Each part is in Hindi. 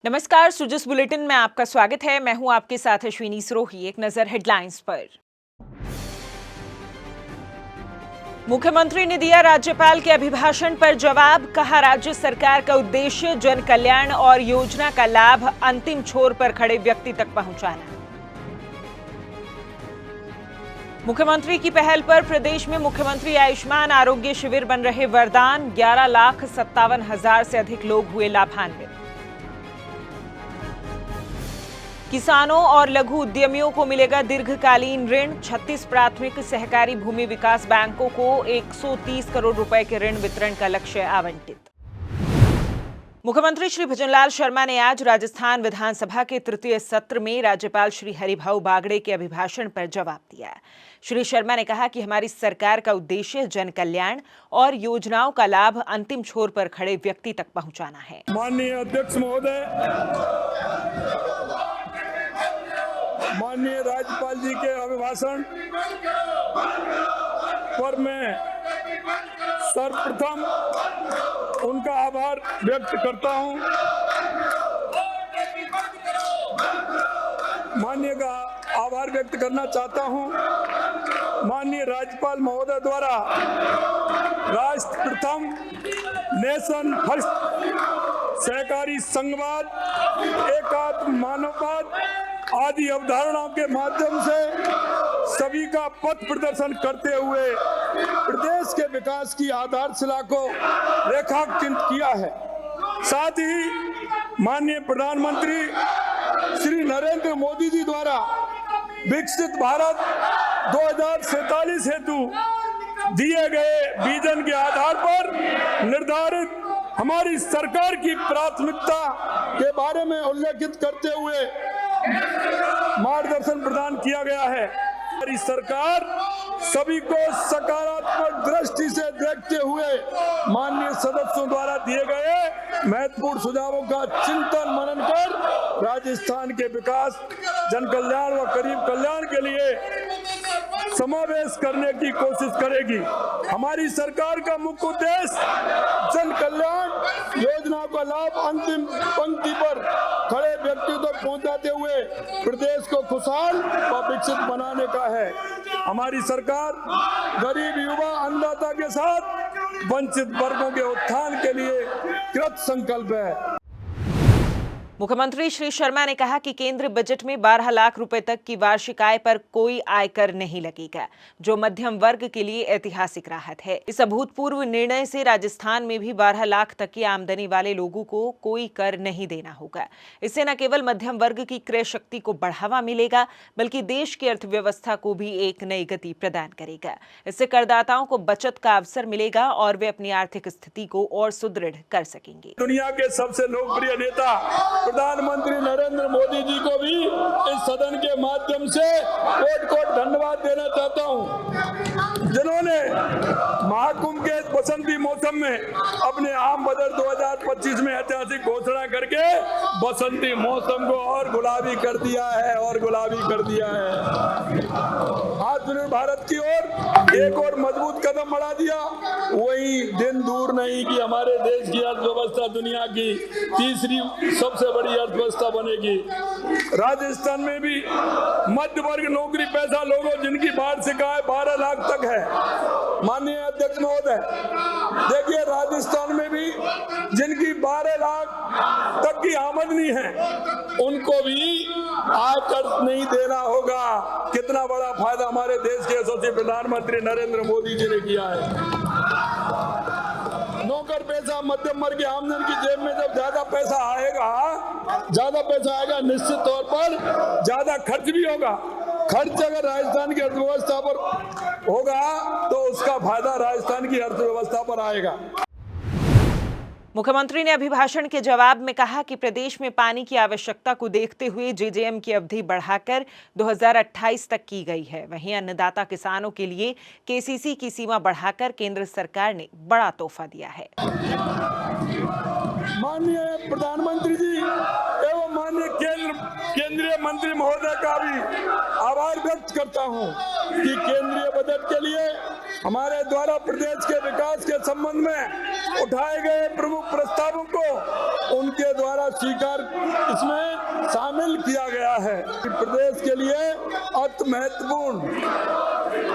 नमस्कार, सुजस बुलेटिन में आपका स्वागत है। मैं हूं आपके साथ अश्विनी सरोही। एक नजर हेडलाइंस पर। मुख्यमंत्री ने दिया राज्यपाल के अभिभाषण पर जवाब। कहा, राज्य सरकार का उद्देश्य जन कल्याण और योजना का लाभ अंतिम छोर पर खड़े व्यक्ति तक पहुंचाना। मुख्यमंत्री की पहल पर प्रदेश में मुख्यमंत्री आयुष्मान आरोग्य शिविर बन रहे वरदान। 11,57,000 से अधिक लोग हुए लाभान्वित। किसानों और लघु उद्यमियों को मिलेगा दीर्घकालीन ऋण। 36 प्राथमिक सहकारी भूमि विकास बैंकों को 130 करोड़ रुपए के ऋण वितरण का लक्ष्य आवंटित। मुख्यमंत्री श्री भजनलाल शर्मा ने आज राजस्थान विधानसभा के तृतीय सत्र में राज्यपाल श्री हरिभाऊ बागड़े के अभिभाषण पर जवाब दिया। श्री शर्मा ने कहा कि हमारी सरकार का उद्देश्य जन कल्याण और योजनाओं का लाभ अंतिम छोर पर खड़े व्यक्ति तक पहुंचाना है। माननीय अध्यक्ष महोदय, माननीय राज्यपाल जी के अभिभाषण पर मैं सर्वप्रथम उनका आभार व्यक्त करता हूं। माननीय का आभार व्यक्त करना चाहता हूं। माननीय राज्यपाल महोदय द्वारा राष्ट्र प्रथम, नेशन फर्स्ट, सहकारी संघवाद, एकात्म मानववाद आदि अवधारणाओं के माध्यम से सभी का पथ प्रदर्शन करते हुए प्रदेश के विकास की आधारशिला को रेखांकित किया है। साथ ही माननीय प्रधानमंत्री श्री नरेंद्र मोदी जी द्वारा विकसित भारत 2047 हेतु दिए गए विजन के आधार पर निर्धारित हमारी सरकार की प्राथमिकता के बारे में उल्लेखित करते हुए मार्गदर्शन प्रदान किया गया है। हमारी सरकार सभी को सकारात्मक दृष्टि से देखते हुए माननीय सदस्यों द्वारा दिए गए महत्वपूर्ण सुझावों का चिंतन मनन कर राजस्थान के विकास, जन कल्याण व गरीब कल्याण के लिए समावेश करने की कोशिश करेगी। हमारी सरकार का मुख्य उद्देश्य जन कल्याण योजना का लाभ अंतिम पंक्ति पर खड़े व्यक्ति तक पहुंचाते हुए प्रदेश को खुशहाल व विकसित बनाने का है। हमारी सरकार गरीब, युवा, अन्नदाता के साथ वंचित वर्गों के उत्थान के लिए कृत संकल्प है। मुख्यमंत्री श्री शर्मा ने कहा कि केंद्र बजट में 12 लाख रुपए तक की वार्षिक आय पर कोई आयकर नहीं लगेगा, जो मध्यम वर्ग के लिए ऐतिहासिक राहत है। इस अभूतपूर्व निर्णय से राजस्थान में भी 12 लाख तक की आमदनी वाले लोगों को कोई कर नहीं देना होगा। इससे न केवल मध्यम वर्ग की क्रय शक्ति को बढ़ावा मिलेगा, बल्कि देश की अर्थव्यवस्था को भी एक नई गति प्रदान करेगा। इससे करदाताओं को बचत का अवसर मिलेगा और वे अपनी आर्थिक स्थिति को और सुदृढ़ कर सकेंगे। दुनिया के सबसे लोकप्रिय नेता प्रधानमंत्री नरेंद्र मोदी जी को भी इस सदन के माध्यम से कोट धन्यवाद देना चाहता हूं, जिन्होंने महाकुंभ के बसंती मौसम में अपने आम बजट 2025 में ऐतिहासिक घोषणा करके बसंती मौसम को और गुलाबी कर दिया है आत्मनिर्भर भारत की ओर एक और मजबूत कदम बढ़ा दिया। वही दिन दूर नहीं कि हमारे देश की अर्थव्यवस्था दुनिया की तीसरी सबसे बड़ी अर्थव्यवस्था बनेगी। राजस्थान में भी मध्य वर्ग नौकरी पेशा लोगों जिनकी वार्षिक आय 12 लाख तक है। माननीय अध्यक्ष महोदय, देखिए राजस्थान में भी जिनकी 12 लाख तक की आमदनी है उनको भी आयकर नहीं देना होगा। कितना बड़ा फायदा हमारे देश के यशस्वी प्रधानमंत्री नरेंद्र मोदी जी ने किया है। नौकर पैसा मध्यम वर्ग की आमदनी की जेब में जब ज्यादा पैसा आएगा, निश्चित तौर पर ज्यादा खर्च भी होगा। खर्च अगर राजस्थान की अर्थव्यवस्था पर होगा तो उसका फायदा राजस्थान की अर्थव्यवस्था पर आएगा। मुख्यमंत्री ने अभिभाषण के जवाब में कहा कि प्रदेश में पानी की आवश्यकता को देखते हुए जेजेएम की अवधि बढ़ाकर 2028 तक की गई है। वहीं अन्नदाता किसानों के लिए केसीसी की सीमा बढ़ाकर केंद्र सरकार ने बड़ा तोहफा दिया है। माननीय प्रधानमंत्री जी एवं माननीय केंद्रीय मंत्री महोदय का भी आभार व्यक्त करता हूं कि केंद्रीय बजट के लिए हमारे द्वारा प्रदेश के विकास के संबंध में उठाए गए प्रमुख प्रस्तावों को उनके द्वारा स्वीकार इसमें शामिल किया गया है। प्रदेश के लिए अति महत्वपूर्ण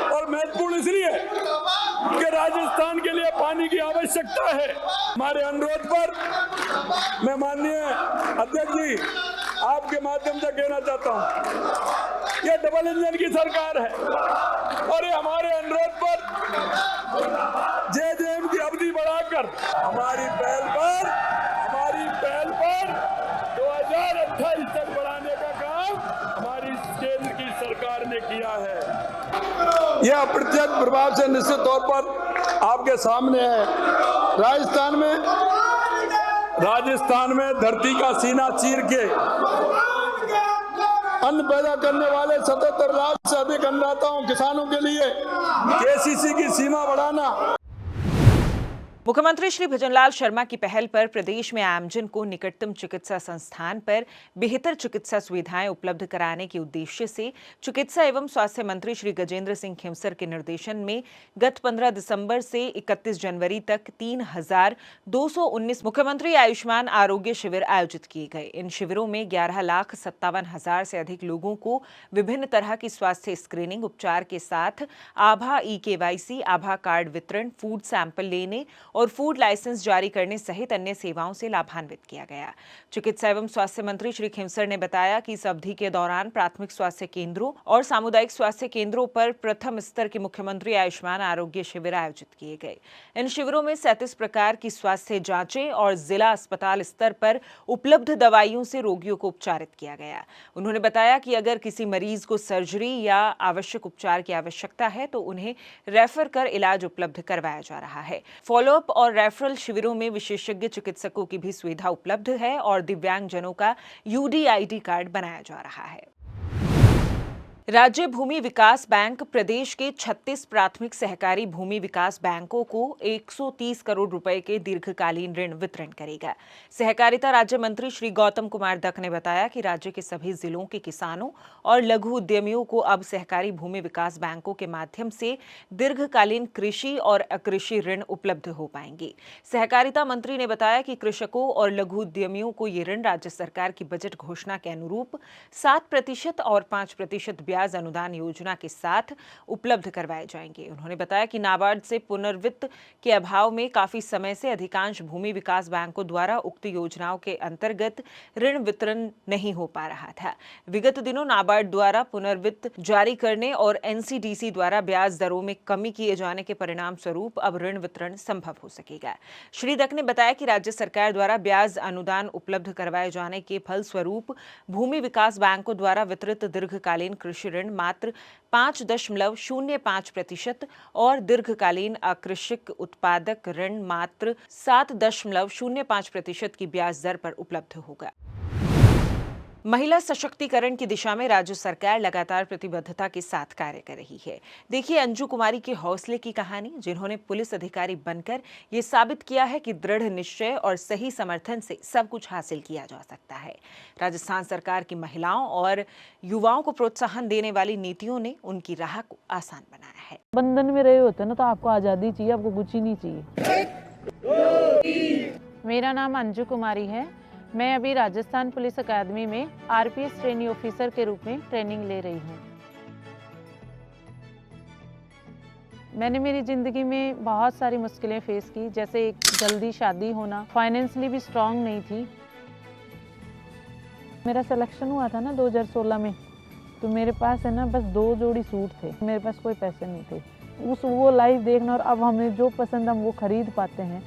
और महत्वपूर्ण इसलिए कि राजस्थान के लिए पानी की आवश्यकता है। हमारे अनुरोध पर मैं माननीय अध्यक्ष जी आपके माध्यम से कहना चाहता हूं, ये डबल इंजन की सरकार है और ये हमारे अनुरोध पर जेजेएम की अवधि बढ़ाकर हमारी पहल पर 2028 तक बढ़ाने का काम हमारी केंद्र की सरकार ने किया है। यह अप्रत्यक्ष प्रभाव से निश्चित तौर पर आपके सामने है। राजस्थान में धरती का सीना चीर के अन्न पैदा करने वाले 77 लाख से अधिक अन्नदाताओं किसानों के लिए केसीसी की सीमा बढ़ाना। मुख्यमंत्री श्री भजनलाल शर्मा की पहल पर प्रदेश में आमजन को निकटतम चिकित्सा संस्थान पर बेहतर चिकित्सा सुविधाएं उपलब्ध कराने के उद्देश्य से चिकित्सा एवं स्वास्थ्य मंत्री श्री गजेंद्र सिंह खेमसर के निर्देशन में गत 15 दिसंबर से 31 जनवरी तक 3,219 मुख्यमंत्री आयुष्मान आरोग्य शिविर आयोजित किए गए। इन शिविरों में 11,57,000 से अधिक लोगों को विभिन्न तरह की स्वास्थ्य स्क्रीनिंग उपचार के साथ आभा ई-केवाईसी, आभा कार्ड वितरण, फूड सैंपल लेने और फूड लाइसेंस जारी करने सहित अन्य सेवाओं से लाभान्वित किया गया। चिकित्सा एवं स्वास्थ्य मंत्री श्री खेमसर ने बताया कि इस अवधि के दौरान प्राथमिक स्वास्थ्य केंद्रों और सामुदायिक स्वास्थ्य केंद्रों पर प्रथम स्तर के मुख्यमंत्री आयुष्मान आरोग्य शिविर आयोजित किए गए। इन शिविरों में 37 प्रकार की स्वास्थ्य जांचें और जिला अस्पताल स्तर पर उपलब्ध दवाइयों से रोगियों को उपचारित किया गया। उन्होंने बताया कि अगर किसी मरीज को सर्जरी या आवश्यक उपचार की आवश्यकता है तो उन्हें रेफर कर इलाज उपलब्ध करवाया जा रहा है। फॉलोअप और रेफरल शिविरों में विशेषज्ञ चिकित्सकों की भी सुविधा उपलब्ध है और दिव्यांगजनों का यूडीआईडी कार्ड बनाया जा रहा है। राज्य भूमि विकास बैंक प्रदेश के 36 प्राथमिक सहकारी भूमि विकास बैंकों को 130 करोड़ रुपए के दीर्घकालीन ऋण वितरण करेगा। सहकारिता राज्य मंत्री श्री गौतम कुमार दक ने बताया कि राज्य के सभी जिलों के किसानों और लघु उद्यमियों को अब सहकारी भूमि विकास बैंकों के माध्यम से दीर्घकालीन कृषि और अकृषि ऋण उपलब्ध हो पाएंगे। सहकारिता मंत्री ने बताया कि कृषकों और लघु उद्यमियों को ये ऋण राज्य सरकार की बजट घोषणा के अनुरूप 7% और 5% ब्याज अनुदान योजना के साथ उपलब्ध करवाए जाएंगे। उन्होंने बताया कि नाबार्ड से पुनर्वित्त के अभाव में काफी समय से अधिकांश भूमि विकास बैंकों द्वारा उक्त योजनाओं के अंतर्गत ऋण वितरण नहीं हो पा रहा था। विगत दिनों नाबार्ड द्वारा पुनर्वित्त जारी करने और एनसीडीसी द्वारा ब्याज दरों में कमी किए जाने के परिणाम स्वरूप अब ऋण वितरण संभव हो सकेगा। श्री दक ने बताया कि राज्य सरकार द्वारा ब्याज अनुदान उपलब्ध करवाए जाने के फलस्वरूप भूमि विकास बैंकों द्वारा वितरित दीर्घकालीन कृषि ऋण मात्र 5.05% और दीर्घकालीन अकृषिक उत्पादक ऋण मात्र 7.05% की ब्याज दर पर उपलब्ध होगा। महिला सशक्तिकरण की दिशा में राज्य सरकार लगातार प्रतिबद्धता के साथ कार्य कर रही है। देखिए अंजू कुमारी के हौसले की कहानी, जिन्होंने पुलिस अधिकारी बनकर ये साबित किया है कि दृढ़ निश्चय और सही समर्थन से सब कुछ हासिल किया जा सकता है। राजस्थान सरकार की महिलाओं और युवाओं को प्रोत्साहन देने वाली नीतियों ने उनकी राह को आसान बनाया है। बंधन में रहे होते ना तो आपको आजादी चाहिए, आपको कुछ ही नहीं चाहिए। मेरा नाम अंजू कुमारी है। मैं अभी राजस्थान पुलिस अकादमी में आरपीएस ट्रेनी ऑफिसर के रूप में ट्रेनिंग ले रही हूँ। मैंने मेरी ज़िंदगी में बहुत सारी मुश्किलें फेस की, जैसे एक जल्दी शादी होना, फाइनेंशियली भी स्ट्रांग नहीं थी। मेरा सिलेक्शन हुआ था ना 2016 में, तो मेरे पास है ना बस 2 जोड़ी सूट थे, मेरे पास कोई पैसे नहीं थे। वो लाइफ देखना और अब हमें जो पसंद हम वो खरीद पाते हैं।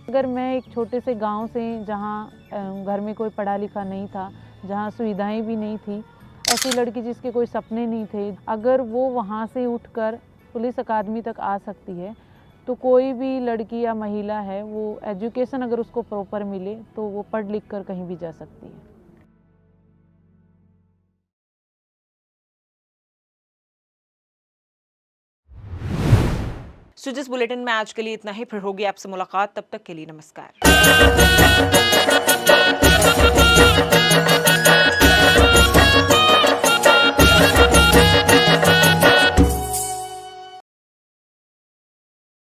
अगर मैं एक छोटे से गांव से, जहां घर में कोई पढ़ा लिखा नहीं था, जहां सुविधाएं भी नहीं थी, ऐसी लड़की जिसके कोई सपने नहीं थे, अगर वो वहां से उठकर पुलिस अकादमी तक आ सकती है, तो कोई भी लड़की या महिला है, वो एजुकेशन अगर उसको प्रॉपर मिले तो वो पढ़ लिख कर कहीं भी जा सकती है। सुजिस बुलेटिन में आज के लिए इतना ही। फिर होगी आपसे मुलाकात, तब तक के लिए नमस्कार।